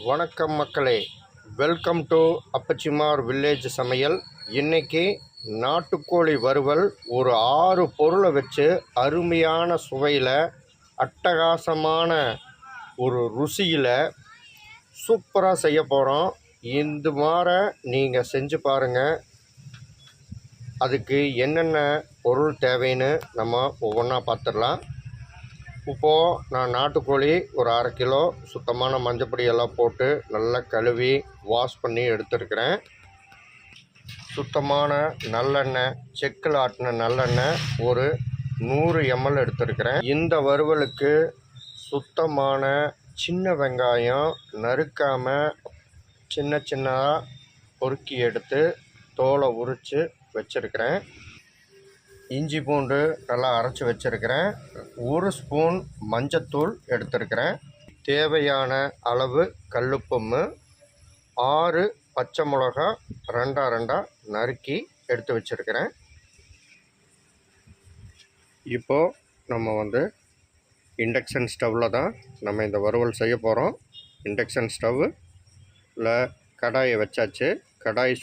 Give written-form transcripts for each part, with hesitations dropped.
வணக்கம் மக்களே, welcome to அப்பச்சிமார் village சமையல். இன்றைக்கி நாட்டுக்கோழி வறுவல் ஒரு 6 பொருளை வச்சு அருமையான சுவையில் அட்டகாசமான ஒரு ருசியில் சூப்பராக செய்ய போகிறோம். இந்த மாதிரி நீங்கள் செஞ்சு பாருங்கள். அதுக்கு என்னென்ன பொருள் தேவைன்னு நம்ம ஒவ்வொன்றா பார்த்துடலாம். இப்போது நான் நாட்டுக்கோழி ஒரு 1/2 கிலோ சுத்தமான மஞ்சப்பொடி எல்லாம் போட்டு நல்லா கழுவி வாஷ் பண்ணி எடுத்துருக்கிறேன். சுத்தமான நல்லெண்ணெய், செக்கில் ஆட்டின நல்லெண்ணெய் ஒரு 100 ml எடுத்துருக்கிறேன். இந்த வறுவலுக்கு சுத்தமான சின்ன வெங்காயம் நறுக்காமல் சின்ன சின்னதாக பொறுக்கி எடுத்து தோலை உரித்து வச்சுருக்கிறேன். இஞ்சி பூண்டு நல்லா அரைச்சி வச்சுருக்கிறேன். 1 ஸ்பூன் மஞ்சத்தூள் எடுத்துருக்கிறேன். தேவையான அளவு கல்லுப்பம்மு, 6 பச்சை மிளகா 2 நறுக்கி எடுத்து வச்சுருக்கிறேன். இப்போது நம்ம இண்டக்ஷன் ஸ்டவ்வில் தான் நம்ம இந்த வறுவல் செய்ய போகிறோம். இண்டக்ஷன் ஸ்டவ்வில் கடாயை வச்சாச்சு. கடாய்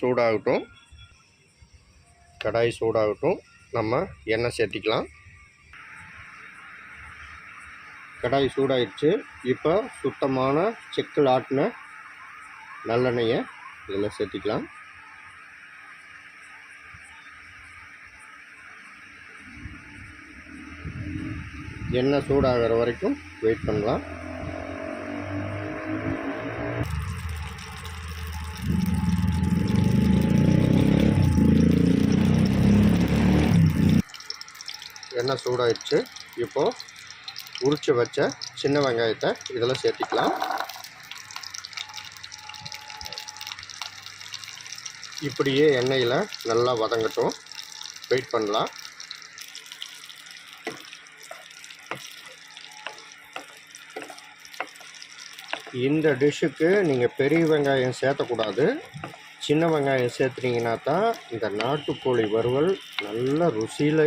சூடாகட்டும். நம்ம எண்ணெய் சேர்த்திக்கலாம். கடாய் சூடாயிடுச்சு. இப்போ சுத்தமான செக்கில் ஆட்டின நல்லெண்ணெயை இதில் சேர்த்திக்கலாம். எண்ணெய் சூடாகிற வரைக்கும் வெயிட் பண்ணலாம். எண்ணெய் சூடாயிடுச்சு. இப்போது உரித்து வச்ச சின்ன வெங்காயத்தை இதில் சேர்த்திக்கலாம். இப்படியே எண்ணெயில் நல்லா வதங்கட்டும், வெயிட் பண்ணலாம். இந்த டிஷ்ஷுக்கு நீங்கள் பெரிய வெங்காயம் சேர்த்தக்கூடாது. சின்ன வெங்காயம் சேர்த்துனீங்கன்னா தான் இந்த நாட்டுக்கோழி வறுவல் நல்ல ருசியில்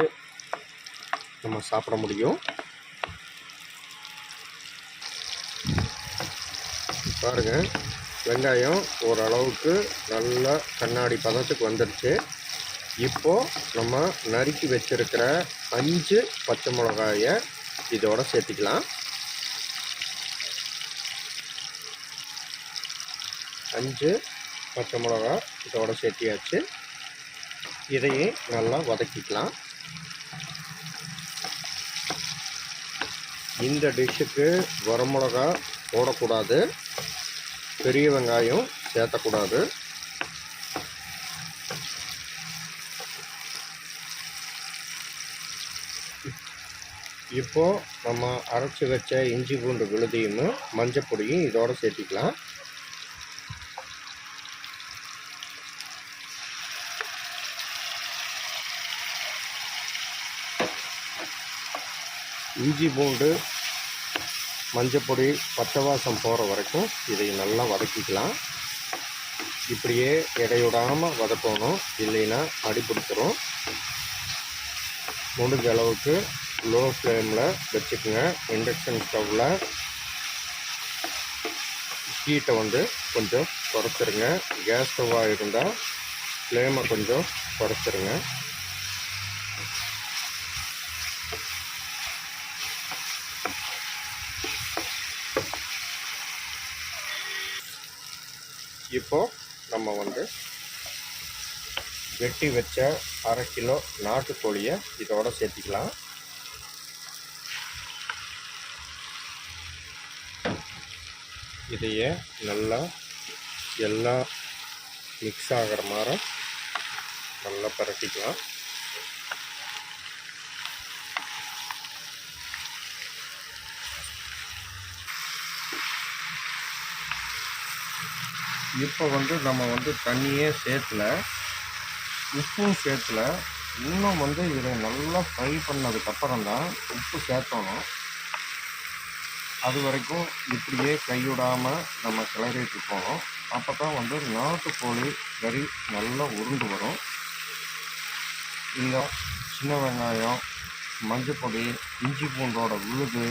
நம்ம சாப்பிட முடியும். பாருங்கள், வெங்காயம் ஓரளவுக்கு நல்லா கண்ணாடி பதத்துக்கு வந்துடுச்சு. இப்போது நம்ம நறுக்கி வச்சுருக்கிற 5 பச்சை மிளகாயை இதோட சேர்த்திக்கலாம். 5 பச்சை மிளகா இதோட சேர்த்தியாச்சு. இதையே நல்லா வதக்கிக்கலாம். இந்த டிஷ்ஷுக்கு வரமிளகா போடக்கூடாது, பெரிய வெங்காயம் சேர்த்தக்கூடாது. இப்போது நம்ம அரைச்சி வச்ச இஞ்சி பூண்டு விழுதியும் மஞ்சப்பொடியும் இதோட சேர்த்திக்கலாம். இஞ்சி பூண்டு மஞ்சப்பொடி பச்சை வாசம் போகிற வரைக்கும் இதை நல்லா வதக்கிக்கலாம். இப்படியே இடைவிடாமல் வதக்கணும், இல்லைன்னா அடி பிடிச்சிரும். முடிஞ்ச அளவுக்கு லோ ஃப்ளேமில் வச்சுக்கோங்க. இண்டக்ஷன் ஸ்டவ்வில் ஹீட்டை கொஞ்சம் குறைச்சிருங்க. கேஸ் ஸ்டவ்வாக இருந்தால் ஃப்ளேமை கொஞ்சம் குறைச்சிருங்க. இப்போது நம்ம வெட்டி வச்ச 1/2 கிலோ நாட்டுக்கோழியை இதோட சேர்த்திக்கலாம். இதையே நல்லா எல்லாம் மிக்ஸ் ஆகிற மாதிரி நல்லா பரட்டிக்கலாம். இப்போ நம்ம தண்ணியே சேர்த்துல, உப்பும் சேர்த்துல. இன்னும் இதை நல்லா ஃப்ரை பண்ணதுக்கப்புறம் தான் உப்பு சேர்த்தணும். அது வரைக்கும் இப்படியே கைவிடாமல் நம்ம கிளறிட்டு போகணும். அப்போ தான் நாட்டுக்கோழி கறி நல்லா உருண்டு வரும். இந்த சின்ன வெங்காயம், மஞ்சப்பொடி, இஞ்சி பூண்டோட விழுது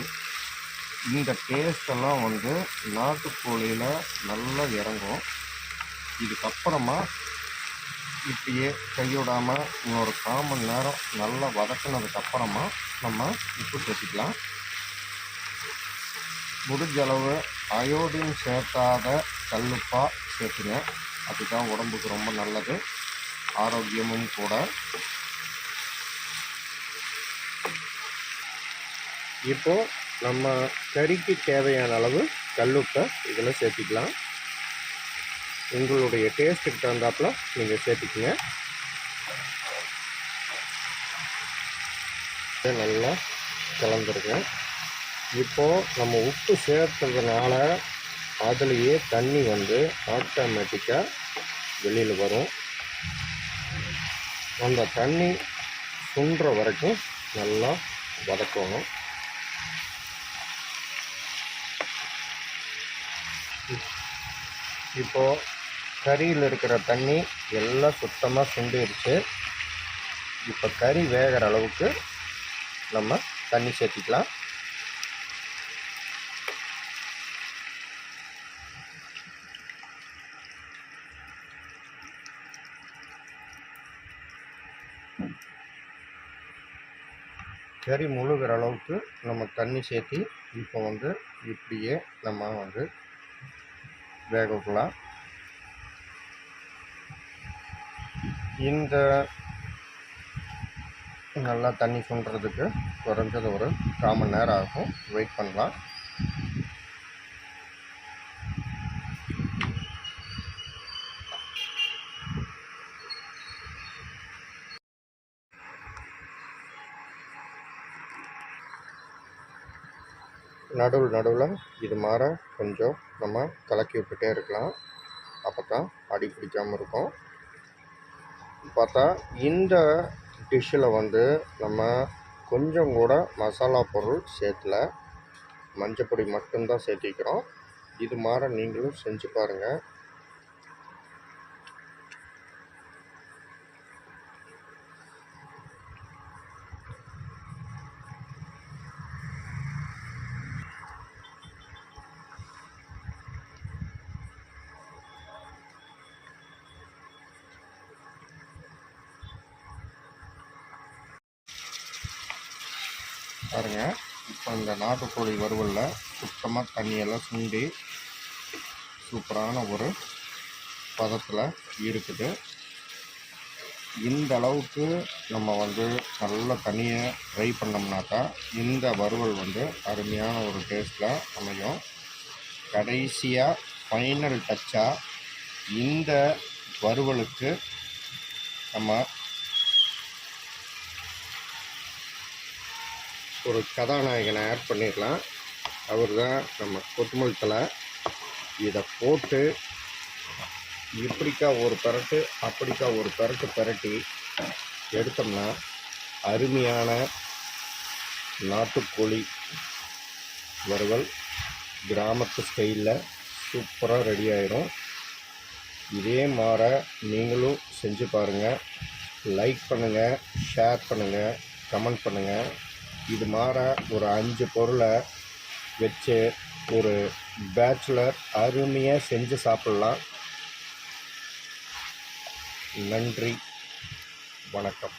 இந்த டேஸ்டெல்லாம் வந்து நாட்டுக்கோழியில் நல்லா இறங்கும். இதுக்கப்புறமா இப்படியே கைவிடாமல் இன்னொரு 1/4 மணி நேரம் நல்லா வதக்கினதுக்கப்புறமா நம்ம உப்பு சேர்த்திக்கலாம். முடிஞ்ச அளவு அயோடின் சேர்த்தாத கல்லுப்பாக சேர்த்துங்க. அதுதான் உடம்புக்கு ரொம்ப நல்லது, ஆரோக்கியமும் கூட. இப்போது நம்ம கறிக்கு தேவையான அளவு கல்லுப்பை இதில் சேர்த்திக்கலாம். உங்களுடைய டேஸ்ட்டுக்கு தகுந்தாப்புல நீங்கள் சேர்த்திக்கங்க. நல்லா கலந்துருங்க. இப்போது நம்ம உப்பு சேர்த்ததுனால அதுலேயே தண்ணி வந்து ஆட்டோமேட்டிக்காக வெளியில் வரும். அந்த தண்ணி சுண்டுற வரைக்கும் நல்லா வதக்கணும். இப்போது கறியில் இருக்கிற தண்ணி எல்லாம் சுத்தமாக சுண்டிருச்சு. இப்போ கறி வேகிற அளவுக்கு நம்ம தண்ணி சேர்த்திக்கலாம். கறி முழுகிற அளவுக்கு நம்ம தண்ணி சேர்த்தி இப்போ வந்து இப்படியே நம்ம வந்து வேக விடலாம். இந்த நல்லா தண்ணி சுண்டுறதுக்கு குறைஞ்சது ஒரு 1/4 மணி நேரம் ஆகும். வெயிட் பண்ணலாம். நடுவில் இது மாதிரி கொஞ்சம் நம்ம கலக்கி விட்டுட்டே இருக்கலாம். அப்போ தான் அடி பிடிக்காமல் இருக்கும். பார்த்தா இந்த டிஷ்ஷில் வந்து நம்ம கொஞ்சம் கூட மசாலா பொருள் சேர்த்துல, மஞ்சப்பொடி மட்டும்தான் சேர்த்திக்கிறோம். இது மாதிரி நீங்களும் செஞ்சு பாருங்கள். பாருங்கள், இப்போ இந்த நாட்டுக்கோழி வறுவலில் சுத்தமாக தண்ணியெல்லாம் சுண்டி சூப்பரான ஒரு பதத்தில் இருக்குது. இந்த அளவுக்கு நம்ம வந்து நல்ல தண்ணியை ட்ரை பண்ணோம்னாக்கா இந்த வறுவல் வந்து அருமையான ஒரு டேஸ்ட்டில் அமையும். கடைசியாக ஃபைனல் டச்சாக இந்த வறுவலுக்கு நம்ம ஒரு கதாநாயகனை ஆட் பண்ணிடலாம். அவர் தான் நம்ம கொத்தமல்லி தழை. இதை போட்டு இப்படிக்கா ஒரு பரட்டு அப்படிக்கா ஒரு பரட்டு பரட்டி எடுத்தோம்னா அருமையான நாட்டுக்கோழி வறுவல் கிராமத்து ஸ்டைலில் சூப்பராக ரெடி ஆகிடும். இதே மாதிரி நீங்களும் செஞ்சு பாருங்கள். லைக் பண்ணுங்கள், ஷேர் பண்ணுங்கள், கமெண்ட் பண்ணுங்கள். இது மாதிரி ஒரு 5 பொருளை வச்சு ஒரு பேச்சுலர் அருமையாக செஞ்சு சாப்பிட்லாம். நன்றி, வணக்கம்.